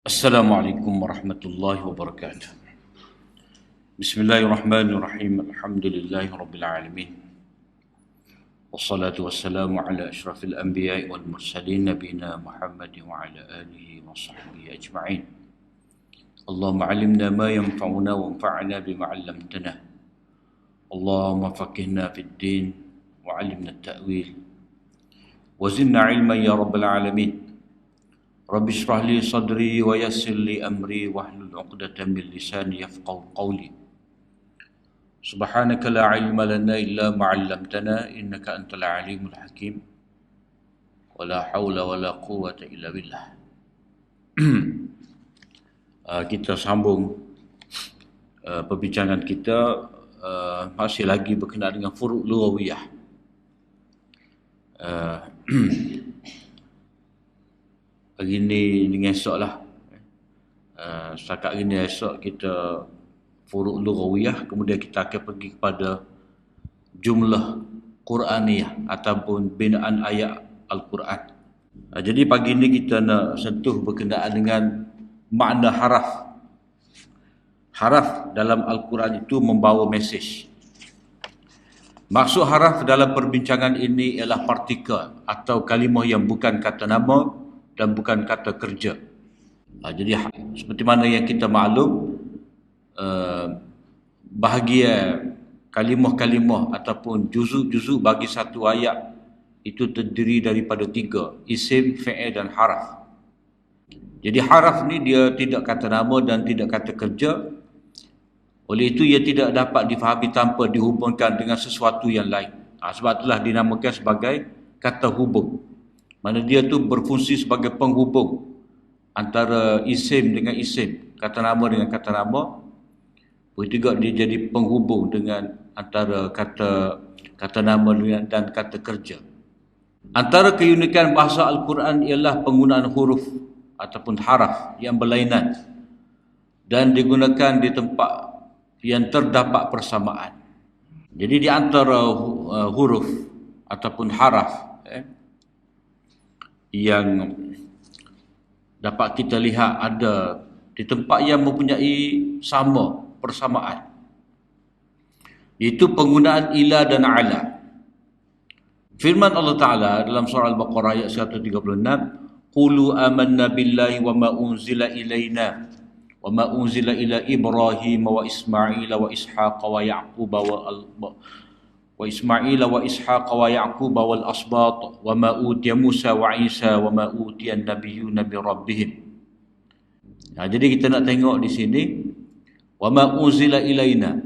Assalamualaikum warahmatullahi wabarakatuh. Bismillahirrahmanirrahim. Alhamdulillahi rabbil alamin. Wassalatu wassalamu ala asyrafil anbiya'i wal mursalin nabiyina Muhammad wa ala alihi wa sahbihi ajma'in. Allahumma 'allimna ma yanfa'una wanfa'na bima 'allamtana. Allahumma faqihna fid din wa 'allimna at-ta'wil. Wa zidna 'ilman ya rabbal alamin. Rabbi shrah li sadri wa yassir li amri wahlul 'uqdatam min lisani yafqahu qawli. Subhanaka la ilma lana illa ma 'allamtana innaka antal alimul hakim. Wa la haula wa la quwwata illa billah. Kita sambung perbincangan kita masih lagi berkenaan dengan furu' lughawiyah. Hari ni dengan esok lah. Setakat hari ni esok kita furu' lughawiyah, kemudian kita akan pergi kepada jumlah Quraniyah ataupun binaan ayat Al-Quran. Jadi pagi ni kita nak sentuh berkenaan dengan makna haraf. Haraf dalam Al-Quran itu membawa mesej. Maksud haraf dalam perbincangan ini ialah partikel atau kalimah yang bukan kata nama dan bukan kata kerja. Jadi seperti mana yang kita maklum, bahagian kalimah-kalimah ataupun juzuk-juzuk bagi satu ayat itu terdiri daripada 3, isim, fi'il dan haraf. Jadi haraf ni dia tidak kata nama dan tidak kata kerja. Oleh itu ia tidak dapat difahami tanpa dihubungkan dengan sesuatu yang lain. Sebab itulah dinamakan sebagai kata hubung. Mana dia tu berfungsi sebagai penghubung antara isim dengan isim, kata nama dengan kata nama. Begitu juga dia jadi penghubung dengan antara kata nama dan kata kerja. Antara keunikan bahasa Al-Quran ialah penggunaan huruf ataupun haraf yang berlainan dan digunakan di tempat yang terdapat persamaan. Jadi di antara huruf ataupun haraf yang dapat kita lihat ada di tempat yang mempunyai persamaan, iaitu penggunaan ila dan ala. Firman Allah Ta'ala dalam surah Al-Baqarah ayat 136, Qulu amanna billahi wa ma unzila ilayna wa ma unzila ila Ibrahim wa Ismail wa Ishaq wa Ya'qub wa Ismail wa Ishaq wa Ya'qub wal asbat wa ma utiya Musa wa Isa wa ma utiya an-nabiyyuna bi rabbihim. Jadi kita nak tengok di sini wa ma unzila ilaina.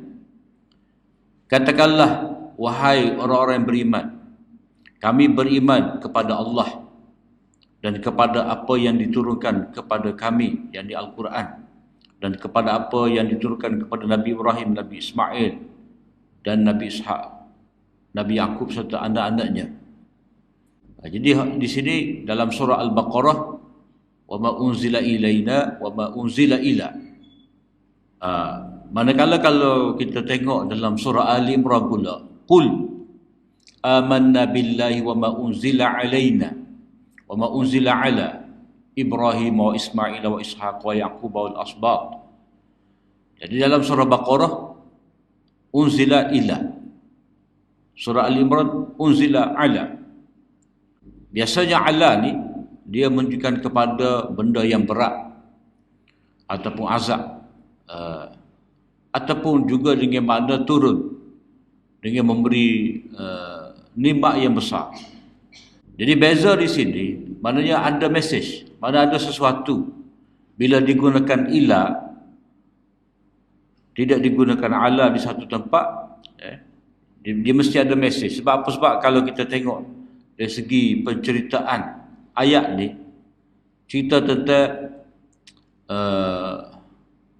Katakanlah wahai orang-orang yang beriman, kami beriman kepada Allah dan kepada apa yang diturunkan kepada kami yang di Al-Quran dan kepada apa yang diturunkan kepada Nabi Ibrahim, Nabi Ismail dan Nabi Ishaq, Nabi Yaqub serta anak-anaknya. Jadi di sini dalam surah Al-Baqarah, wa ma unzila ilaina wa ma unzila ila. Manakala kalau kita tengok dalam surah Ali Imran pula, qul amanna billahi wa ma unzila alaina wa ma unzila ala Ibrahim wa Ismail wa Ishaq wa Yaqub wal asbat. Jadi dalam surah Baqarah unzila ila, surah Al-Imran unzila ala. Biasanya ala ni dia menunjukkan kepada benda yang berat ataupun azab, ataupun juga dengan makna turun, dengan memberi nikmat yang besar. Jadi beza di sini maknanya ada mesej, mana ada sesuatu. Bila digunakan ila, tidak digunakan ala di satu tempat, dia mesti ada mesej. Sebab apa? Sebab kalau kita tengok dari segi penceritaan ayat ni, cerita tentang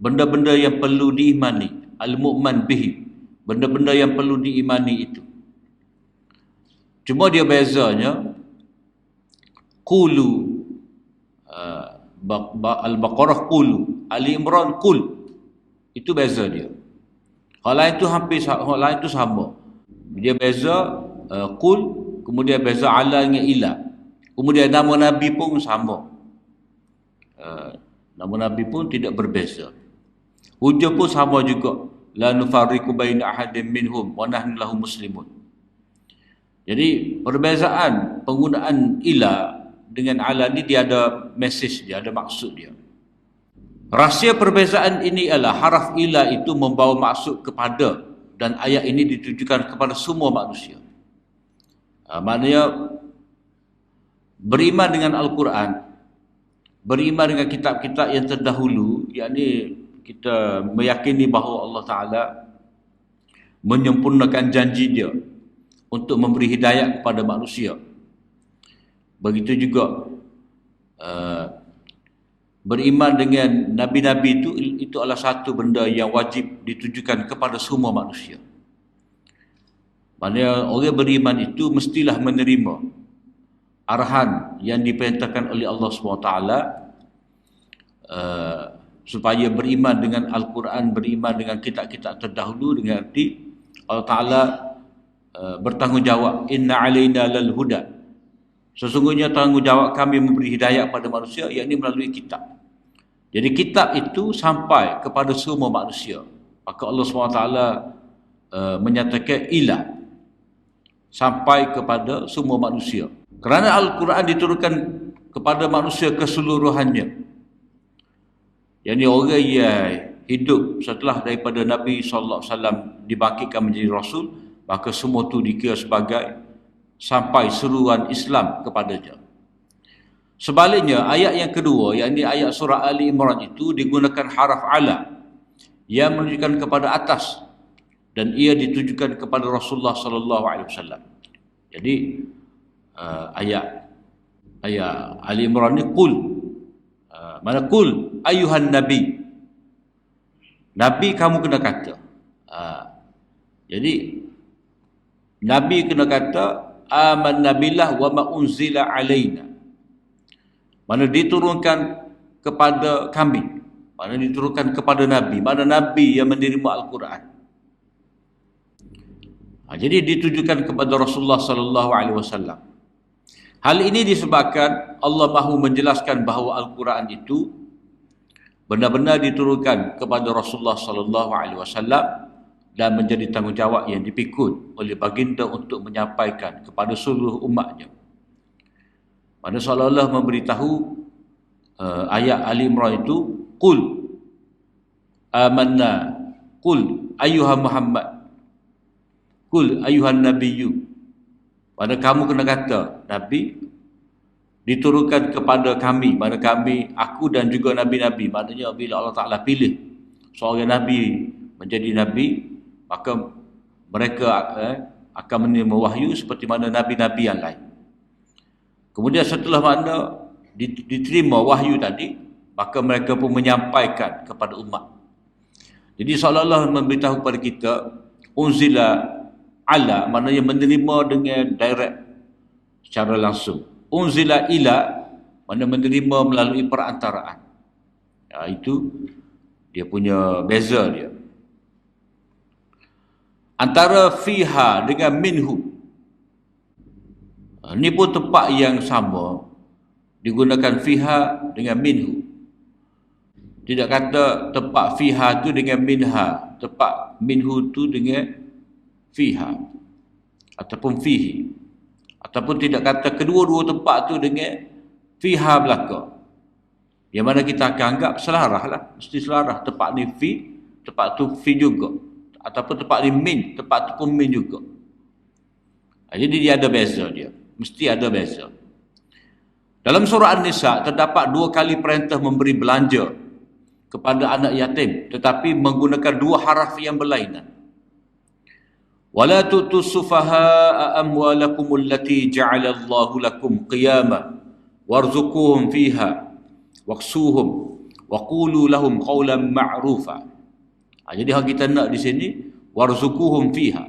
benda-benda yang perlu diimani, al-mu'man bihi, benda-benda yang perlu diimani itu. Cuma dia bezanya, qulu, Al-Baqarah qulu, Ali Imran qul, itu beza dia. Hal lain itu hampir, hal lain itu sama. Dia beza qul, kemudian beza ala dengan ila. Kemudian nama Nabi pun sama. Nama Nabi pun tidak berbeza. Hujah pun sama juga. La nufarriqu baina ahadin minhum wa nahnu lahu muslimun. Jadi perbezaan penggunaan ila dengan ala ni dia ada message dia, ada maksud dia. Rahsia perbezaan ini ialah haraf ila itu membawa maksud kepada, dan ayat ini ditujukan kepada semua manusia. Maknanya beriman dengan Al-Quran, beriman dengan kitab-kitab yang terdahulu, yakni kita meyakini bahawa Allah Ta'ala menyempurnakan janji dia untuk memberi hidayah kepada manusia. Begitu juga beriman dengan Nabi-Nabi itu adalah satu benda yang wajib ditujukan kepada semua manusia. Maksudnya orang beriman itu mestilah menerima arahan yang diperintahkan oleh Allah SWT, supaya beriman dengan Al-Quran, beriman dengan kitab-kitab terdahulu, dengan arti Allah Ta'ala bertanggungjawab, inna alaina lal huda, sesungguhnya tanggungjawab kami memberi hidayah kepada manusia, yakni melalui kitab. Jadi kitab itu sampai kepada semua manusia. Maka Allah SWT menyatakan ilah, sampai kepada semua manusia. Kerana Al-Quran diturunkan kepada manusia keseluruhannya. Yang ni orang yang hidup setelah daripada Nabi SAW dibangkitkan menjadi Rasul, maka semua itu dikira sebagai sampai seruan Islam kepadanya. Sebaliknya, ayat yang kedua, yakni ayat surah Ali Imran itu digunakan haraf ala yang menunjukkan kepada atas, dan ia ditujukan kepada Rasulullah SAW. Jadi ayat Ali Imran ni qul, mana qul ayuhan nabi, nabi kamu kena kata. Jadi nabi kena kata amanna billah wa ma unzila alaina, mana diturunkan kepada kami, mana diturunkan kepada nabi, mana nabi yang menerima Al-Quran. Jadi ditujukan kepada Rasulullah sallallahu alaihi wasallam. Hal ini disebabkan Allah mahu menjelaskan bahawa Al-Quran itu benar-benar diturunkan kepada Rasulullah sallallahu alaihi wasallam dan menjadi tanggungjawab yang dipikul oleh baginda untuk menyampaikan kepada seluruh umatnya. Pada seolah-olah memberitahu ayat Ali Imran itu, qul amanna, qul ayyuha Muhammad, qul ayyuhan nabiyyu. Pada kamu kena kata, Nabi diturunkan kepada kami, pada kami, aku dan juga Nabi-Nabi. Maknanya bila Allah Ta'ala pilih seorang Nabi menjadi Nabi, maka mereka akan menerima wahyu seperti mana Nabi-Nabi yang lain. Kemudian setelah mana diterima wahyu tadi, maka mereka pun menyampaikan kepada umat. Jadi seolah-olah memberitahu kepada kita, unzila ala, maknanya menerima dengan direct, secara langsung. Unzila ila, maknanya menerima melalui perantaraan. Itu dia punya beza dia. Antara fiha dengan minhu, ini pun tempat yang sama, digunakan fiha dengan minhu. Tidak kata tempat fiha tu dengan minha, tempat minhu tu dengan fiha ataupun fihi, ataupun tidak kata kedua-dua tempat tu dengan fiha belaka. Yang mana kita akan anggap selarah lah, mesti selarah. Tempat ni fi, tempat tu fi juga, ataupun tempat ni min, tempat tu pun min juga. Jadi dia ada beza dia, mesti ada beza. Dalam surah An-Nisa terdapat 2 kali perintah memberi belanja kepada anak yatim, tetapi menggunakan 2 haraf yang berlainan. وَلَا تُؤْتُوا السُّفَهَاءَ أَمْوَالَكُمُ الَّتِي جَعَلَ اللَّهُ لَكُمْ قِيَامًا وَارْزُقُوهُمْ فِيهَا وَاكْسُوهُمْ وَقُولُوا لَهُمْ قَوْلًا مَعْرُوفًا. Jadi hal kita nak di sini, وَارْزُقُوهُمْ فِيهَا,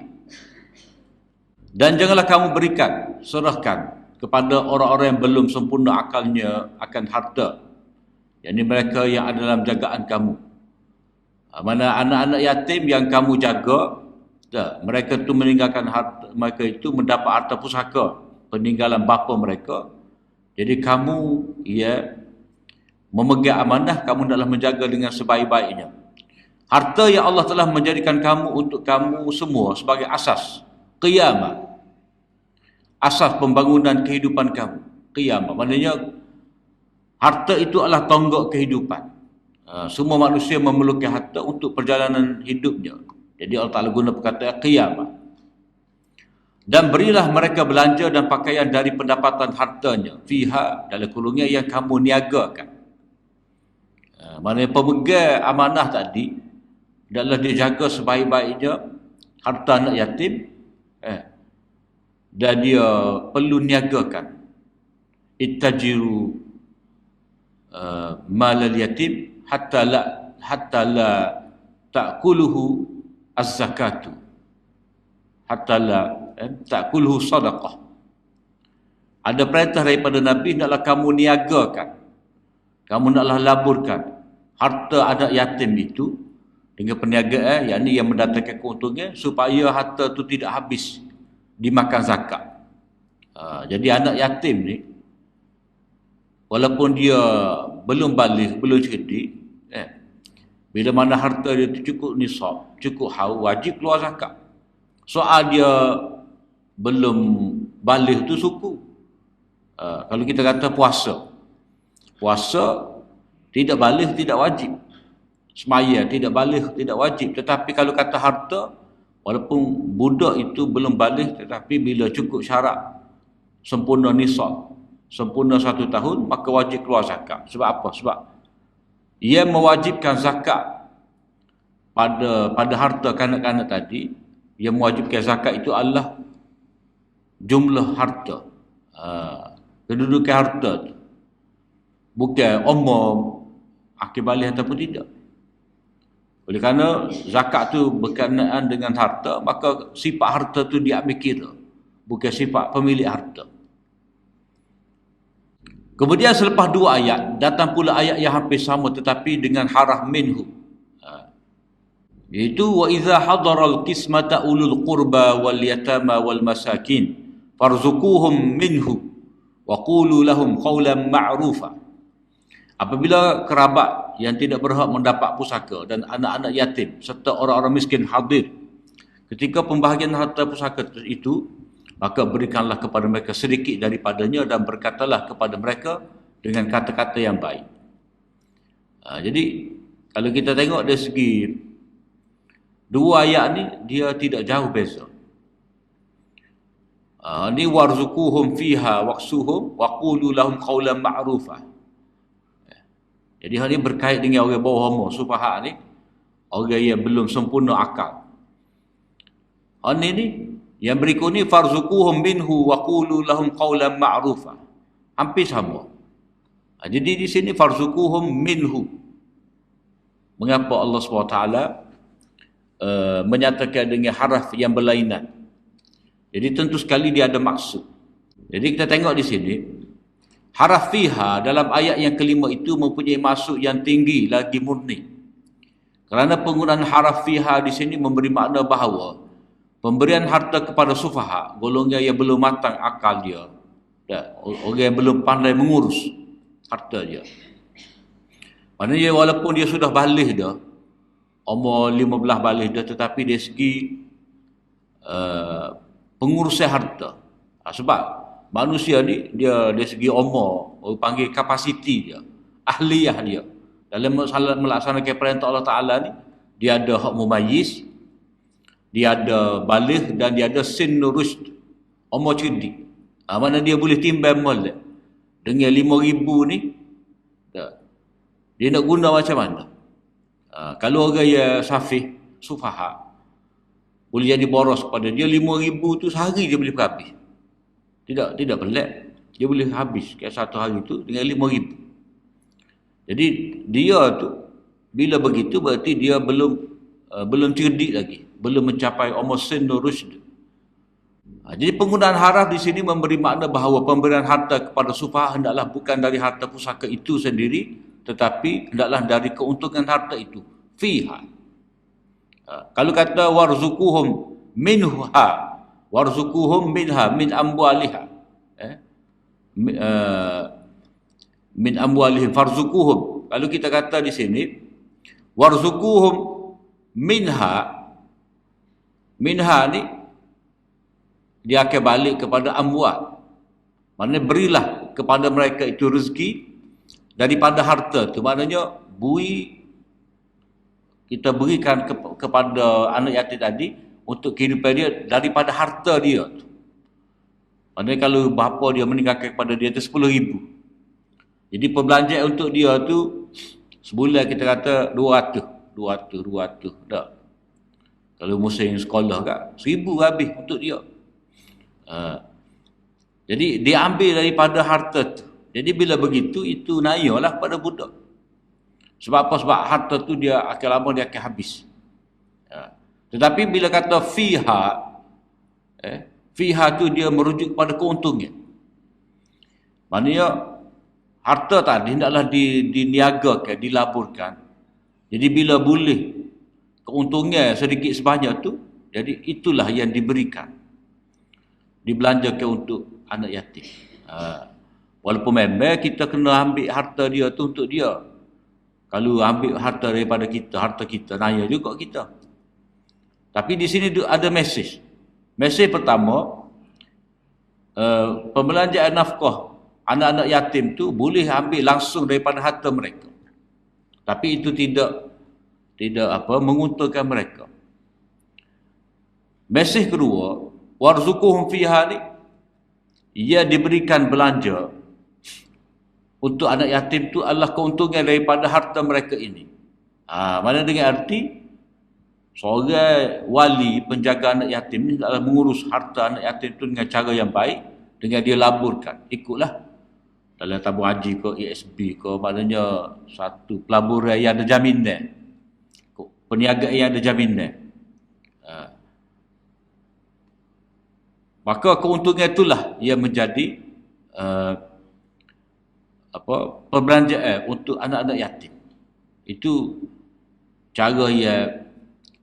dan janganlah kamu berikan, serahkan kepada orang-orang yang belum sempurna akalnya akan harta, yakni mereka yang ada dalam jagaan kamu. Mana anak-anak yatim yang kamu jaga, mereka itu meninggalkan harta, mereka itu mendapat harta pusaka peninggalan bapa mereka. Jadi kamu memegang amanah, kamu hendaklah menjaga dengan sebaik-baiknya. Harta yang Allah telah menjadikan kamu untuk kamu semua sebagai asas qiyamah, asas pembangunan kehidupan kamu. Qiyamah maknanya harta itu adalah tonggak kehidupan. Semua manusia memerlukan harta untuk perjalanan hidupnya. Jadi Allah Ta'ala guna perkataan qiyamah. Dan berilah mereka belanja dan pakaian dari pendapatan hartanya, fiha, dalam kurungnya, yang kamu niagakan. Maknanya pemegang amanah tadi adalah dia jaga sebaik-baiknya harta anak yatim, dan dia perlu niagakan. Ittajiru malal yatim hatta la ta'kuluhu az-zakatu, hatta la ta'kuluhu sadaqah. Ada perintah daripada Nabi, hendaklah kamu niagakan, kamu hendaklah laburkan harta anak yatim itu dengan perniagaan, yakni yang mendatangkan keuntungan, supaya harta itu tidak habis dimakan zakat. Jadi anak yatim ni, walaupun dia belum balik, belum cerdik, bila mana harta dia cukup nisab, cukup haul, wajib keluar zakat. Soal dia belum balik tu suku. Kalau kita kata puasa tidak balik, tidak wajib. Semaya tidak balik, tidak wajib. Tetapi kalau kata harta, walaupun budak itu belum balik, tetapi bila cukup syarat sempurna nisab, sempurna 1 tahun, maka wajib keluar zakat. Sebab apa? Sebab ia mewajibkan zakat pada harta kanak-kanak tadi. Ia mewajibkan zakat itu adalah jumlah harta, kedudukan harta tu, bukan umum akibalik ataupun tidak. Oleh kerana zakat tu berkenaan dengan harta, maka sifat harta tu diambil kira, bukan sifat pemilik harta. Kemudian selepas 2 ayat, datang pula ayat yang hampir sama tetapi dengan haraf minhu. Iaitu wa idza hadaral qismata ulul qurba wal yatama wal masakin farzuquhum minhu wa qulu lahum qawlan ma'rufa. Apabila kerabat yang tidak berhak mendapat pusaka dan anak-anak yatim serta orang-orang miskin hadir ketika pembahagian harta pusaka itu, maka berikanlah kepada mereka sedikit daripadanya dan berkatalah kepada mereka dengan kata-kata yang baik. Jadi kalau kita tengok dari segi 2 ayat ni, dia tidak jauh beza. Ni warzuquhum fiha waqsuhum wa qulu lahum qawlan ma'rufa. Jadi hal ini berkait dengan orang bawah umur, sufaha ni, orang yang belum sempurna akal. Hal ni yang berikut ni farzuquhum minhu wa qulu lahum qawlan ma'rufa. Hampir sama. Jadi di sini farzuquhum minhu. Mengapa Allah SWT menyatakan dengan haraf yang berlainan? Jadi tentu sekali dia ada maksud. Jadi kita tengok di sini, haraf fiha dalam ayat yang kelima itu mempunyai maksud yang tinggi lagi murni. Kerana penggunaan haraf fiha di sini memberi makna bahawa pemberian harta kepada sufaha, golongan yang belum matang akal dia, orang yang belum pandai mengurus harta dia. Maknanya walaupun dia sudah balik dah, umur 15 balik dah, tetapi dari segi pengurusan harta. Sebab manusia ni, dia dari segi umur, orang panggil kapasiti dia, ahliyah dia, dalam melaksanakan perintah Allah Ta'ala ni, dia ada hak mumayyiz, dia ada balik dan dia ada sin rushd, umur cerdik. Mana dia boleh timbang molek dengan 5,000 ni, dia nak guna macam mana? Kalau orang yang safih, sufaha, boleh jadi boros pada dia, 5,000 tu sehari dia boleh habis. Tidak pelik, dia boleh habis ke satu hari tu dengan 5,000. Jadi dia tu bila begitu berarti dia belum cerdik lagi, belum mencapai umur sin rushd. Jadi penggunaan haraf di sini memberi makna bahawa pemberian harta kepada sufaha hendaklah bukan dari harta pusaka itu sendiri, tetapi hendaklah dari keuntungan harta itu, fiha. Kalau kata warzuquhum minha, warzuquhum minha, min amwaliha, min amwalihim farzuquhum. Kalau kita kata di sini warzuquhum minha, minha ni dia akan balik kepada amwal. Maknanya berilah kepada mereka itu rezeki daripada harta tu. Maknanya kita berikan kepada anak yatim tadi untuk kehidupan dia daripada harta dia tu. Maknanya kalau bapa dia meninggalkan kepada dia tu 10,000. Jadi perbelanjaan untuk dia tu sebulan kita kata 200 tak. Kalau musim sekolah kan 1,000 habis untuk dia. Jadi dia ambil daripada harta tu. Jadi bila begitu itu nayalah pada budak. Sebab apa? Sebab harta tu dia akan lama dia akan habis. Tetapi bila kata fiha, fiha tu dia merujuk kepada keuntungan. Maknanya harta tadi hendaklah diniagakan, dilaburkan. Jadi bila boleh keuntungan sedikit sebanyak tu, jadi itulah yang diberikan, dibelanjakan untuk anak yatim. Walaupun memang kita kena ambil harta dia tu untuk dia. Kalau ambil harta daripada kita, harta kita, naya juga kita. Tapi di sini ada mesej. Mesej pertama, pembelanjaan nafkah anak-anak yatim tu boleh ambil langsung daripada harta mereka. Tapi itu tidak menguntungkan mereka. Mesej kedua, warzuquhum fiha ni, ia diberikan belanja untuk anak yatim tu adalah keuntungan daripada harta mereka ini. Mana dengan arti seorang wali penjaga anak yatim ni adalah mengurus harta anak yatim tu dengan cara yang baik, dengan dia laburkan. Ikutlah dalam tabung haji ke ESB ke, maknanya satu pelaburan yang ada jaminan, peniagaan yang ada jaminan. Maka keuntungan itulah yang menjadi perbelanjaan untuk anak-anak yatim. Itu cara yang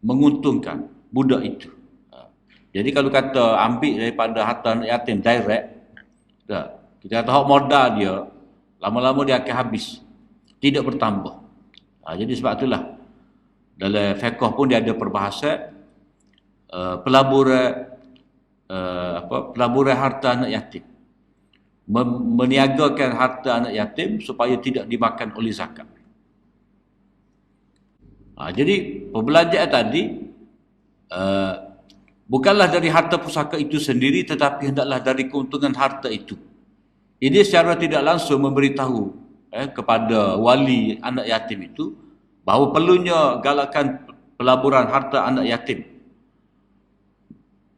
menguntungkan budak itu. Jadi kalau kata ambil daripada harta anak yatim direct, kita kata hak modal dia, lama-lama dia akan habis, tidak bertambah. Jadi sebab itulah dalam fiqh pun dia ada perbahasan pelaburan harta anak yatim, meniagakan harta anak yatim supaya tidak dimakan oleh zakat. Jadi perbelanjaan tadi bukanlah dari harta pusaka itu sendiri, tetapi hendaklah dari keuntungan harta itu. Ini secara tidak langsung memberitahu kepada wali anak yatim itu bahawa perlunya galakan pelaburan harta anak yatim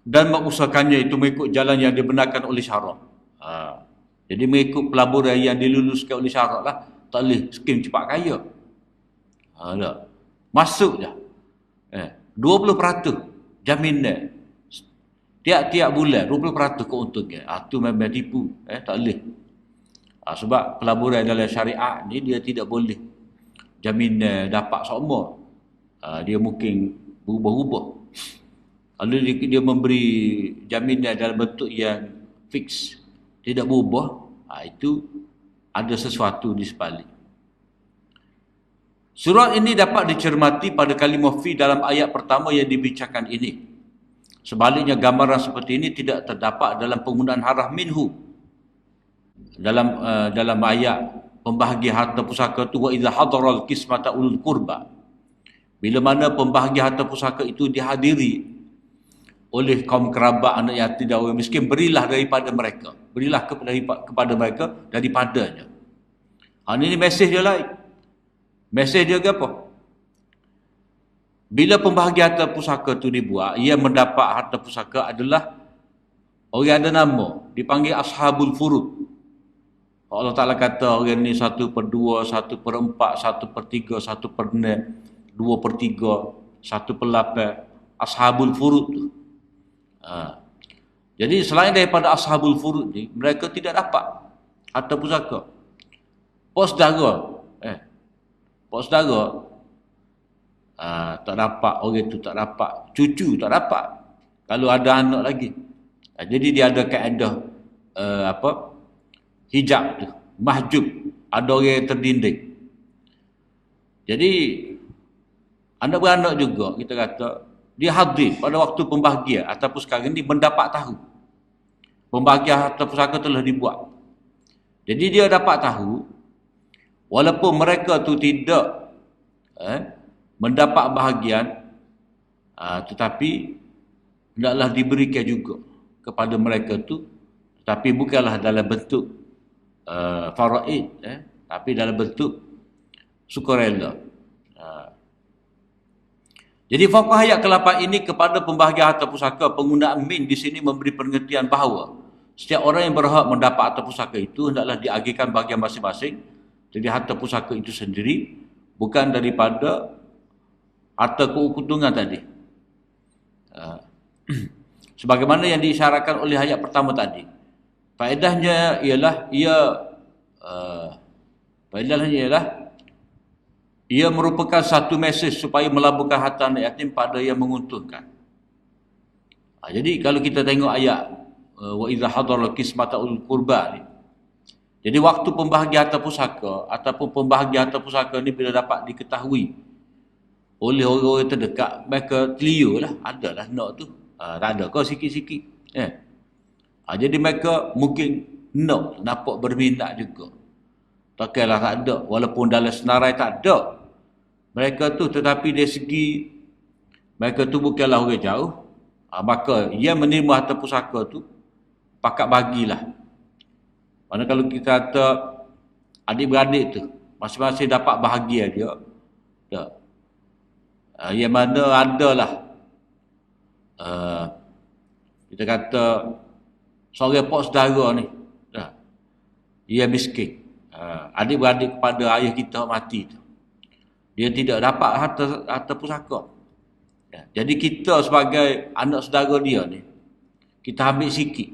dan mengusahakannya itu mengikut jalan yang dibenarkan oleh syarak. Jadi mengikut pelaburan yang diluluskan oleh syarak lah, tak boleh skim cepat kaya. Masuk je 20% jaminan tiap-tiap bulan 20% keuntungan. Itu memang tipu, tak boleh. Sebab pelaburan dalam syariat ni dia tidak boleh jaminan dapat semua. Dia mungkin berubah-ubah. Kalau dia memberi jaminan dalam bentuk yang fix, tidak berubah, itu ada sesuatu di sebalik. Surat ini dapat dicermati pada kalimah fi dalam ayat pertama yang dibincangkan ini. Sebaliknya gambaran seperti ini tidak terdapat dalam penggunaan haraf minhu. Dalam ayat pembahagi harta pusaka itu, wa idza hadaral qismata ulul qurba. Bila mana pembahagi harta pusaka itu dihadiri oleh kaum kerabat, anak yatim dan orang miskin, berilah daripada mereka. Berilah kepada mereka daripadanya. Ini mesej dia lain. Mesej dia apa? Bila pembahagi harta pusaka itu dibuat, ia mendapat harta pusaka adalah orang ada nama, dipanggil ashabul furud. Allah Ta'ala kata orang ni 1/2, 1/4, 1/3, 1/6, 2/3, 1/8, ashabul furud tu. Jadi selain daripada ashabul furud ni, mereka tidak dapat harta pusaka. Pak saudara tak dapat, orang tu tak dapat, cucu tak dapat, kalau ada anak lagi. Jadi dia ada kaedah hijab tu, mahjub. ada orang yang terdinding. Jadi anak beranak juga kita kata dia hadir pada waktu pembahagian ataupun sekarang ni mendapat tahu pembahagian harta pusaka telah dibuat. Jadi dia dapat tahu walaupun mereka tu tidak mendapat bahagian, tetapi hendaklah diberikan juga kepada mereka tu, tapi bukanlah dalam bentuk faraid, tapi dalam bentuk sukarela. Jadi fokus ayat ke-8 ini kepada pembahagian harta pusaka, penggunaan min di sini memberi pengertian bahawa setiap orang yang berhak mendapat harta pusaka itu hendaklah diagihkan bahagian masing-masing dari harta pusaka itu sendiri, bukan daripada harta keuntungan tadi. Sebagaimana yang diisyaratkan oleh ayat pertama tadi. Faedahnya ialah ia merupakan satu mesej supaya melaburkan harta anak yatim pada yang menguntungkan. Jadi kalau kita tengok ayat wa idza hadara qismata ul qurba ni. Jadi waktu pembahagian harta pusaka ataupun pembahagian harta pusaka ni bila dapat diketahui oleh orang-orang terdekat, mereka clear lah, adalah nak tu. Tak ada kau sikit-sikit. Jadi mereka mungkin nak nampak berminat juga. Takkanlah tak ada, walaupun dalam senarai tak ada. Mereka tu, tetapi dari segi mereka tu bukanlah orang jauh, maka ia menerima harta pusaka tu pakat bagilah. Mana kalau kita kata adik-beradik tu masing-masing dapat bahagia dia, tak. Yang mana adalah kita kata seorang pok saudara ni, tak. Ia miskin, adik-beradik kepada ayah kita mati tu, dia tidak dapat harta pusaka. Jadi kita sebagai anak saudara dia ni, kita ambil sikit,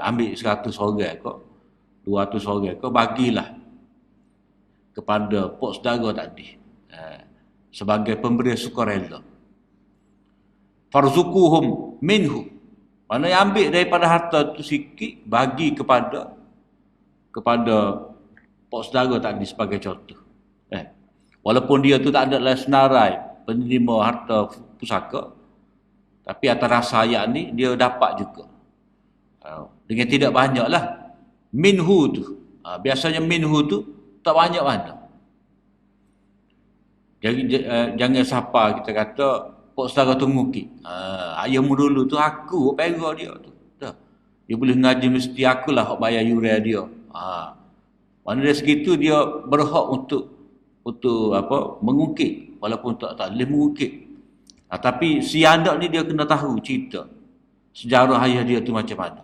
ambil 100 orang kok, 200 orang kok, bagilah kepada pok saudara tadi, sebagai pemberi sukarela. Farzukuhum minhu, mana yang ambil daripada harta tu sikit, bagi kepada pok saudara tadi sebagai contoh. Walaupun dia tu tak ada dalam senarai penerima harta pusaka, tapi atas rasa ayat ni dia dapat juga. Dengan tidak banyak lah. Minhu tu, biasanya minhu tu tak banyak mana. Jangan siapa kita kata pok saudara tu ngukit. Ayahmu dulu tu aku pera dia tu. Dia boleh ngaji mesti akulah hak bayar yuran dia. Mana dari segitu dia berhak untuk mengukit, walaupun tak boleh mengukit. Tapi si anak ni dia kena tahu cerita sejarah ayah dia tu macam mana.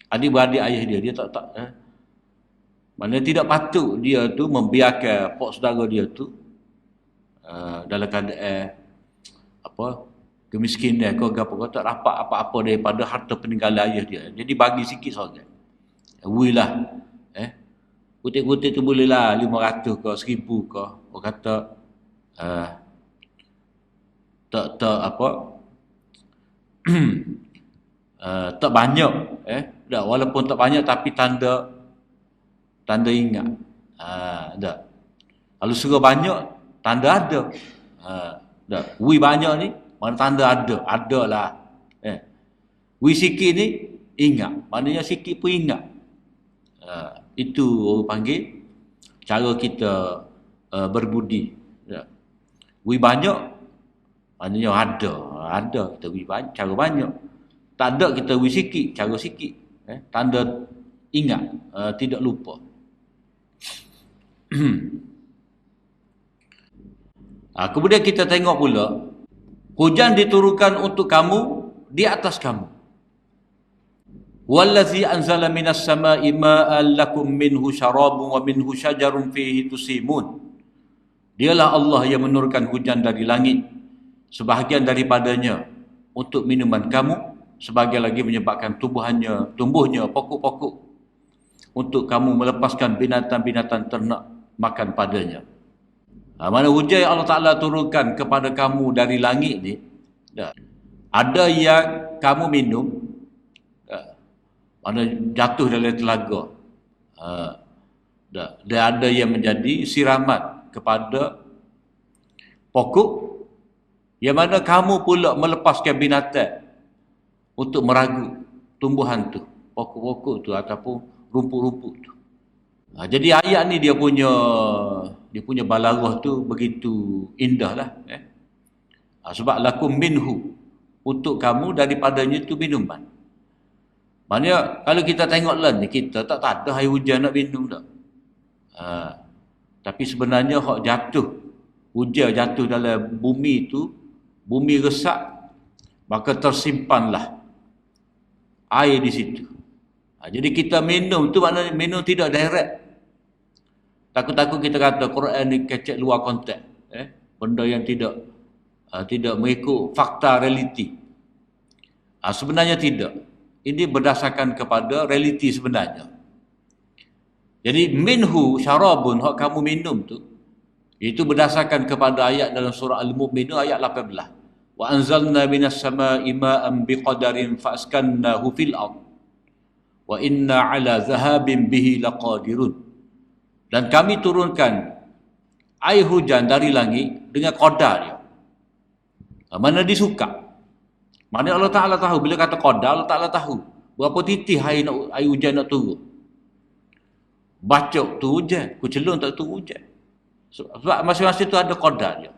Adik-beradik ayah dia tak mana tidak patut dia tu membiarkan pok saudara dia tu dalam keadaan kemiskinan kau tak dapat apa-apa daripada harta peninggalan ayah dia. Jadi bagi sikit seorang. Wilah Kutik-kutik tu bolehlah 500 ke 1000 ke. Orang kata tak banyak, dah, walaupun tak banyak tapi tanda ingat. Dah. Kalau suruh banyak, tanda ada. Dah. Wi banyak ni, mana tanda ada lah. Wi sikit ni ingat, maknanya sikit pun ingat. Itu orang panggil cara kita berbudi. Wi banyak, maknanya ada kita wi banyak, cara banyak. Tak ada kita wi sikit, cara sikit. Tanda ingat, tidak lupa. Kemudian kita tengok pula, hujan diturunkan untuk kamu di atas kamu. Wallazi anzala minas sama'i ma'an lakum minhu syarabun wa minhu syajarun fihi tusimun. Dialah Allah yang menurunkan hujan dari langit, sebahagian daripadanya untuk minuman kamu, sebahagian lagi menyebabkan tumbuhnya pokok-pokok untuk kamu melepaskan binatang-binatang ternak makan padanya. Mana hujan yang Allah Ta'ala turunkan kepada kamu dari langit ni, ada yang kamu minum, mana jatuh dalam telaga. Dan ada yang menjadi siraman kepada pokok, yang mana kamu pula melepaskan binatang untuk meragu tumbuhan tu, pokok-pokok tu ataupun rumput-rumput tu. Jadi ayat ni dia punya balarah tu begitu indah lah. Sebab lakum minhu, untuk kamu daripadanya tu minuman. Maknanya kalau kita tengoklah ni, kita tak ada air hujan nak minum tak. Tapi sebenarnya hak jatuh, hujan jatuh dalam bumi tu, bumi resak, maka tersimpanlah air di situ. Jadi kita minum tu maknanya minum tidak direct. Takut-takut kita kata Quran ni kecek luar konteks, benda yang tidak mengikut fakta realiti. Sebenarnya tidak. Ini berdasarkan kepada realiti sebenarnya. Jadi minhu syarabun, hak kamu minum tu, itu berdasarkan kepada ayat dalam surah Al-Mu'minun ayat 18. Wa anzalna minas sama'i ma'an biqadarin fa'askannahu fil ard. Wa inna ala zahabin bihi laqadirun. Dan kami turunkan air hujan dari langit dengan qadar dia. Mana disuka. Mana Allah Ta'ala tahu. Bila kata qadar, Allah Ta'ala tahu berapa titik air hujan nak turun. Bacok tu hujan, kucelun tak turun hujan. Sebab masing-masing tu ada qadar dia.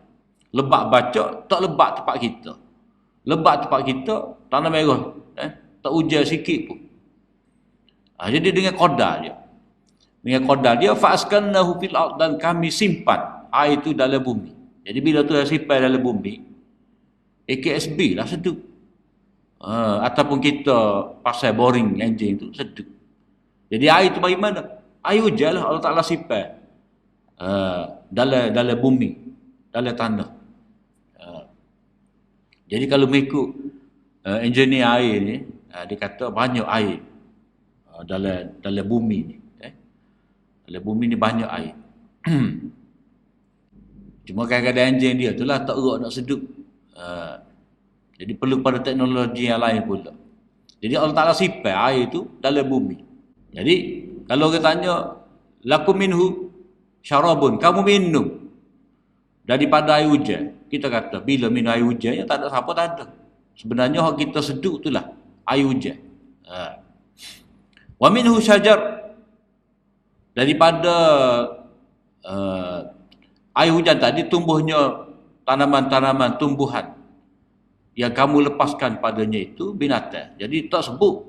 Lebat bacok, tak lebat tempat kita. Lebat tempat kita, tanah merah, tak hujan sikit pun. Jadi dengan qadar dia. Dengan qadar dia, fa'askannahu fil ard, dan kami simpan air itu dalam bumi. Jadi bila tu simpan dalam bumi, AKSB lah sedup. Ataupun kita pasal boring engine tu sedup. Jadi air itu bagaimana? Air hujan lah Allah Ta'ala simpan dalam bumi, dalam tanah. Jadi kalau mengikut engineer air ni, dia kata banyak air dalam bumi ni. Dalam bumi ni banyak air. Cuma kadang-kadang enjin dia tu lah tak erat nak sedup. Jadi perlu pada teknologi yang lain pula. Jadi Allah Ta'ala simpan air tu dalam bumi. Jadi kalau kita tanya, lakum minhu syarabun, kamu minum daripada air hujan. Kita kata, bila minum air hujan, ya tak ada siapa, tak ada. Sebenarnya hak kita sedup itulah air hujan. Wa minhu syajar, daripada air hujan tadi tumbuhnya tanaman-tanaman, tumbuhan yang kamu lepaskan padanya itu binatang. Jadi tak sebut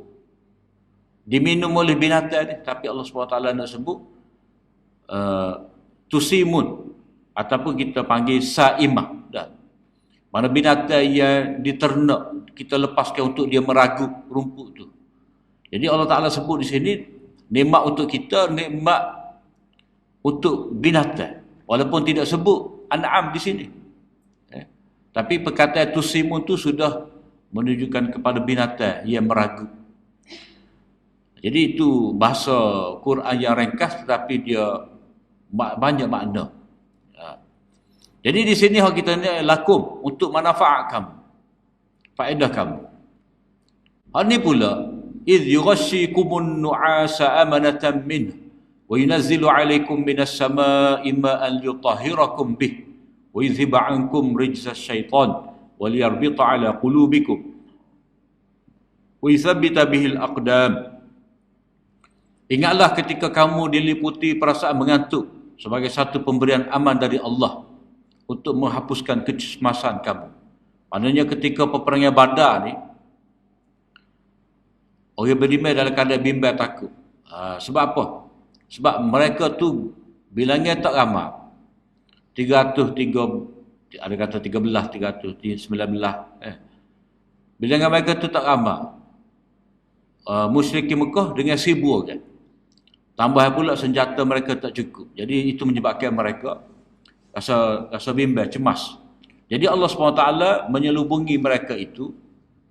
diminum oleh binatang ni, tapi Allah SWT nak sebut tusimun, ataupun kita panggil saimah. Mana binatang yang diternak, kita lepaskan untuk dia meragut rumput tu. Jadi Allah Ta'ala sebut di sini nikmat untuk kita, nikmat untuk binatang. Walaupun tidak sebut an'am di sini. Tapi perkataan tusimun tu sudah menunjukkan kepada binatang yang meragut. Jadi itu bahasa Quran yang ringkas tetapi dia banyak makna. Jadi di sini hak kita ni lakum, untuk manfaat kamu, faedah kamu. Hal ni pula, idh yughashshikumun nu'asa amanatan minhu wa yunazzilu 'alaikum minas sama'i ma'an liyutahhirakum bih wa yudhhiba 'ankum rijzas syaitan wa liyarbita 'ala qulubikum wa yuthabbita bihil aqdam. Ingatlah ketika kamu diliputi perasaan mengantuk sebagai satu pemberian aman dari Allah untuk menghapuskan kecemasan kamu. Maknanya ketika peperangan Badar ni, orang beriman dalam keadaan bimbang takut. Sebab apa? Sebab mereka tu bilangnya tak ramai. 303, ada kata 13, 319. Bilangan mereka tu tak ramai. Musyrikin Mekah dengan 1000 orang. Tambah pula senjata mereka tak cukup. Jadi itu menyebabkan mereka rasa bimbang, cemas. Jadi Allah SWT menyelubungi mereka itu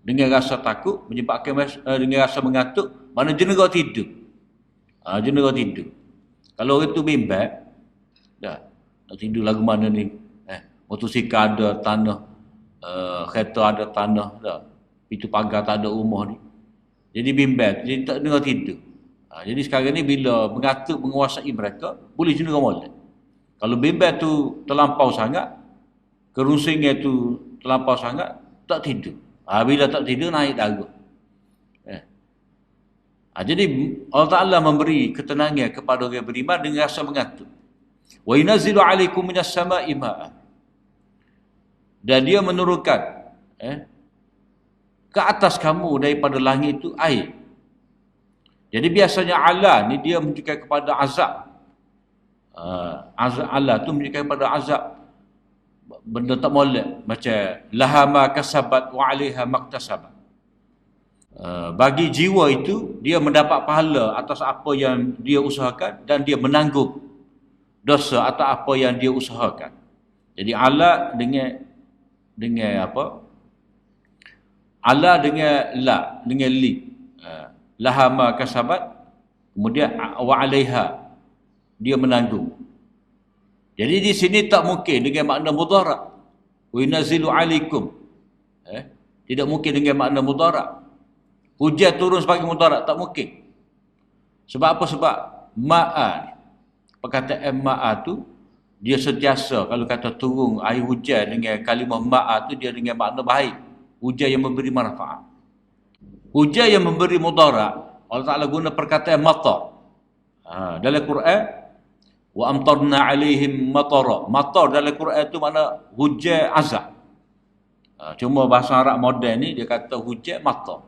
dengan rasa takut, menyebabkan dengan rasa mengantuk, mana jenera tidur. Jenera tidur. Kalau orang itu bimbang, dah nak tidur lagu mana ni? Motosikal ada tanah, kereta ada tanah, dah. Pintu pagar tak ada rumah ni. Jadi bimbang, jadi tak dengar tidur. Jadi sekarang ni bila mengatur menguasai mereka, boleh cenderung molek. Kalau bimbang tu terlampau sangat, kerusingan tu terlampau sangat, tak tidur. Bila tak tidur, naik darah. Jadi Allah Ta'ala memberi ketenangan kepada orang beriman dengan rasa mengatur. Wa yunazzilu alaikum minas sama'i ma'an. Dan dia menurunkan ke atas kamu daripada langit itu air. Jadi biasanya Allah ni dia menunjukkan kepada azab. Azab Allah tu menunjukkan kepada azab. Benda tak molek. Macam laha ma kasabat wa alaiha maktasabat. Bagi jiwa itu, dia mendapat pahala atas apa yang dia usahakan dan dia menanggung dosa atau apa yang dia usahakan. Jadi Allah dengan apa? Allah dengan li. Laha ma kasabat, kemudian wa alaiha, dia menanggung. Jadi di sini tak mungkin dengan makna mudhara'. Wa yunazzilu alaikum. Tidak mungkin dengan makna mudhara'. Hujan turun sebagai mudhara', tak mungkin. Sebab apa? Sebab ma'a, perkataan ma'a tu dia sentiasa, kalau kata turun air hujan dengan kalimah ma'a tu, dia dengan makna baik. Hujan yang memberi manfaat. Hujan yang memberi mudhara', Allah Ta'ala guna perkataan matar. Dalam Quran, wa amtarna alaihim matara. Matar dalam Quran tu makna hujan azab. Cuma bahasa Arab moden ni dia kata hujan matar.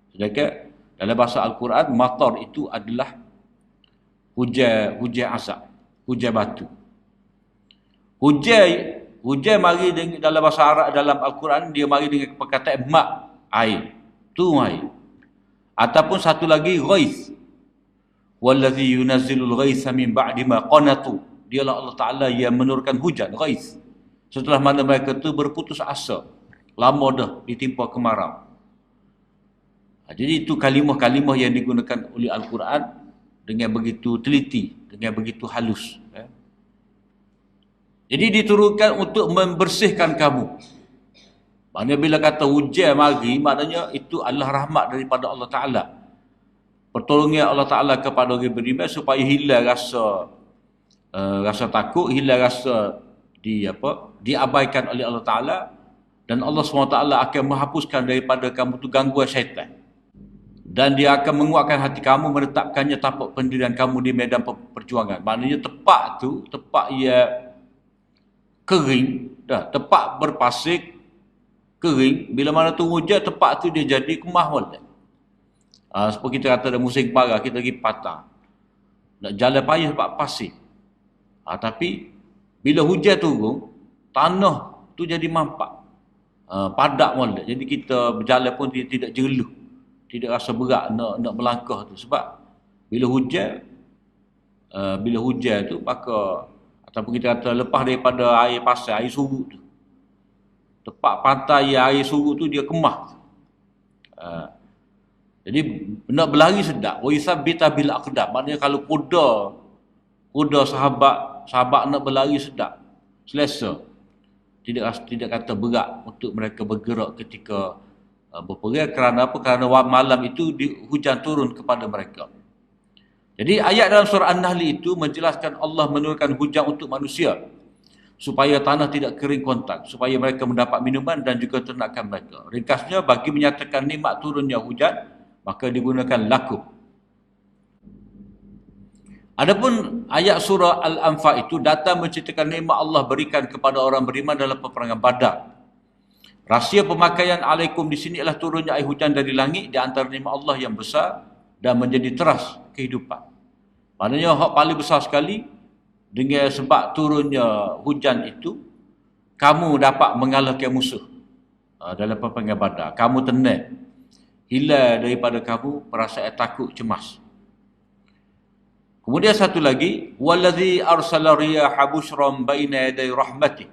Sedangkan dalam bahasa Al-Quran, matar itu adalah hujan azab, hujan batu. Hujan mari dalam bahasa Arab, dalam Al-Quran dia mari dengan perkataan ma', air, tu air. Ataupun satu lagi ghaith, wallazi yunazzilul ghaitha min ba'di ma qanatu. Dialah Allah Ta'ala yang menurunkan hujan, ghaith, setelah mana mereka tu berputus asa, lama dah ditimpa kemarau. Jadi itu kalimah-kalimah yang digunakan oleh Al-Quran dengan begitu teliti, dengan begitu halus. Jadi diturunkan untuk membersihkan kamu. Maknanya bila kata hujan mari, maknanya itu adalah rahmat daripada Allah Ta'ala. Pertolongan Allah Ta'ala kepada orang beriman supaya hilang rasa takut, hilang rasa diabaikan oleh Allah Ta'ala, dan Allah SWT akan menghapuskan daripada kamu tu gangguan syaitan. Dan dia akan menguatkan hati kamu, menetapkannya tapak pendirian kamu di medan perjuangan. Maknanya tepak ia kering, tepak berpasir, kering. Bila mana tu hujan, tepak tu dia jadi kemah molek. Seperti kita kata ada musim parah, kita pergi patah. Nak jalan payah sebab pasir. Tapi bila hujan turun, tanah tu jadi mampak. Padak molek. Jadi kita berjalan pun tidak jeluh. Tidak rasa berat nak melangkah tu. Sebab bila hujan tu, maka ataupun kita kata lepas daripada air pasir, air surut tu, tepat pantai air surut tu dia kemah. Jadi nak berlari sedap. Wa yuthabbita bil aqdam. Maknanya kalau kuda sahabat nak berlari sedap, selesa. Tidak kata berat untuk mereka bergerak ketika berperang. Kerana apa? Kerana malam itu hujan turun kepada mereka. Jadi ayat dalam surah An-Nahl itu menjelaskan Allah menurunkan hujan untuk manusia supaya tanah tidak kering kontak, supaya mereka mendapat minuman dan juga ternakan mereka. Ringkasnya, bagi menyatakan nikmat turunnya hujan, maka digunakan lakum. Adapun ayat surah Al-Anfal itu datang menceritakan nikmat Allah berikan kepada orang beriman dalam peperangan Badar. Rahsia pemakaian alaikum di sini ialah turunnya air hujan dari langit di antara nikmat Allah yang besar dan menjadi teras kehidupan. Maknanya hak paling besar sekali, dengan sebab turunnya hujan itu, kamu dapat mengalahkan musuh dalam peperangan Badar. Kamu tenang, hilang daripada kamu perasaan takut, cemas. Kemudian satu lagi, wallazi arsala riyaha bushran baina yaday rahmatih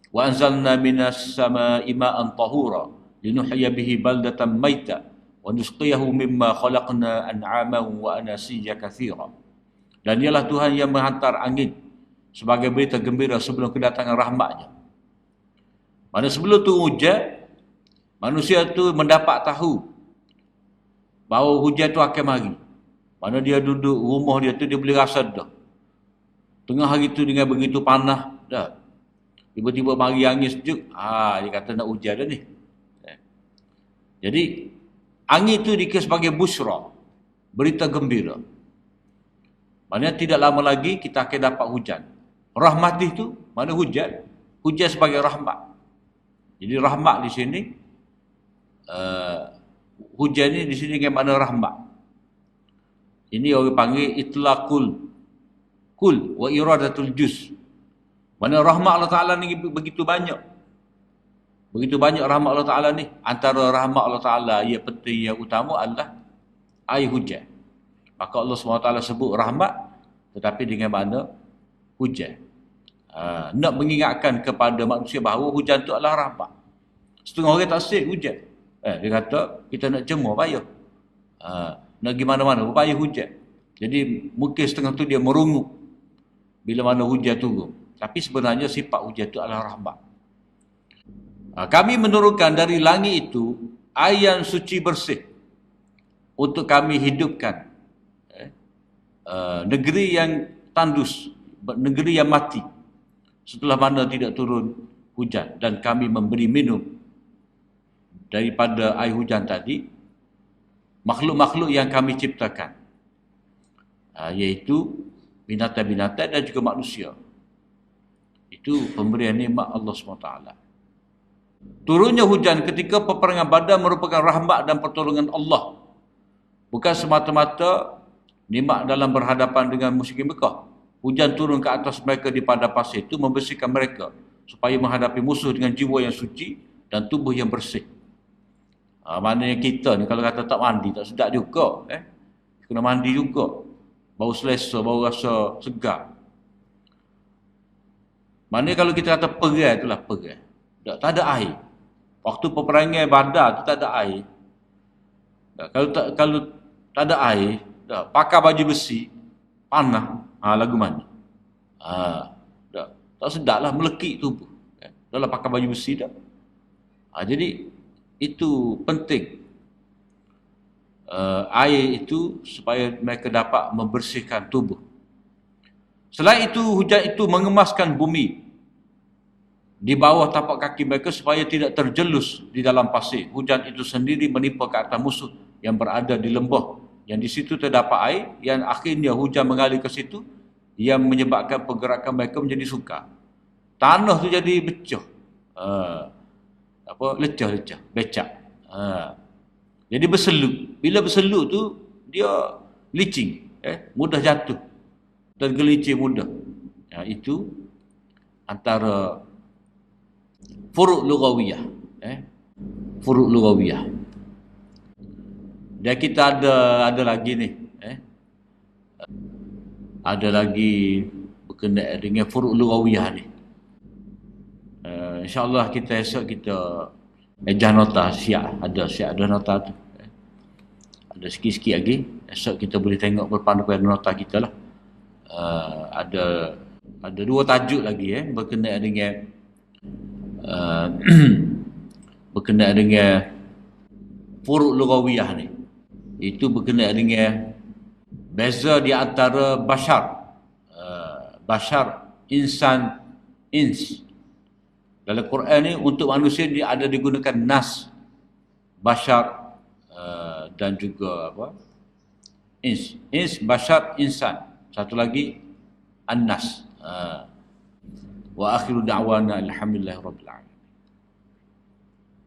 wa anzalna minas samaa'i ma'an tahura linuhyiya bihi baldatan maita wa nusqiyahu mimma khalaqna an'aman wa anasiya katsira. Dan ialah Tuhan yang menghantar angin sebagai berita gembira sebelum kedatangan rahmatnya. Mana sebelum tu hujan, manusia tu mendapat tahu bahawa hujan tu akan mari. Mana dia duduk rumah dia tu, dia boleh rasa dah. Tengah hari tu dengan begitu panas dah. Tiba-tiba mari angin sejuk, dia kata nak hujan dah ni. Jadi angin tu dikira sebagai busra, berita gembira. Maknanya tidak lama lagi kita akan dapat hujan. Rahmat itu mana hujan? Hujan sebagai rahmat. Jadi rahmat di sini, hujan ni di sini dengan makna rahmat. Ini orang panggil itlaqul kul wa iradatul juz. Mana rahmat Allah Ta'ala ni begitu banyak. Begitu banyak rahmat Allah Ta'ala ni. Antara rahmat Allah Ta'ala yang penting, yang utama adalah air hujan. Maka Allah SWT sebut rahmat, tetapi dengan makna hujan. Nak mengingatkan kepada manusia bahawa hujan tu adalah rahmat. Setengah orang tak sik hujan. Dia kata, kita nak jemur payah. Nak pergi mana-mana, payah hujan. Jadi mungkin setengah tu dia merungut bila mana hujan turun. Tapi sebenarnya sifat hujan itu adalah rahmat. Kami menurunkan dari langit itu air yang suci bersih untuk kami hidupkan negeri yang tandus, negeri yang mati setelah mana tidak turun hujan, dan kami memberi minum daripada air hujan tadi makhluk-makhluk yang kami ciptakan, iaitu binatang-binatang dan juga manusia. Itu pemberian nikmat Allah SWT. Turunnya hujan ketika peperangan Badar merupakan rahmat dan pertolongan Allah. Bukan semata-mata nikmat dalam berhadapan dengan musyrikin Mekah. Hujan turun ke atas mereka di padang pasir itu membersihkan mereka supaya menghadapi musuh dengan jiwa yang suci dan tubuh yang bersih. Maknanya kita ni kalau kata tak mandi, tak sedap juga. Kena mandi juga. Bau selesa, bau rasa segar. Maknanya kalau kita kata perai, itulah perai. Tak ada air. Waktu peperangan Badar tu tak ada air. Kalau tak ada air, pakai baju besi, panah, lagu mandi. Tak sedap lah, melekit tubuh. Dah lah pakai baju besi dah. Jadi itu penting. Air itu supaya mereka dapat membersihkan tubuh. Selain itu, hujan itu mengemaskan bumi di bawah tapak kaki mereka supaya tidak terjelus di dalam pasir. Hujan itu sendiri menimpa ke atas musuh yang berada di lembah, yang di situ terdapat air, yang akhirnya hujan mengalir ke situ, yang menyebabkan pergerakan mereka menjadi sukar. Tanah tu jadi becah. Lecah, becak. Jadi berseluk. Bila berseluk tu dia licin, mudah jatuh, tergelincir mudah. Itu antara furuk lughawiyah. Furuk lughawiyah. Dan kita ada lagi ni, ada lagi berkenaan dengan furuk lughawiyah ni. InsyaAllah kita esok kita ejah nota siap ada nota tu. Ada sikit-sikit lagi. Esok kita boleh tengok berpandu pada nota kita lah. Ada dua tajuk lagi berkenaan dengan berkenaan dengan furuk lughawiyah ni. Itu berkenaan dengan beza di antara bashar, insan, ins. Dalam Quran ni untuk manusia dia ada digunakan nas, bashar, dan juga ins, bashar, insan. Satu lagi an-nas. Wa akhiru da'wana alhamdulillahirabbil alamin.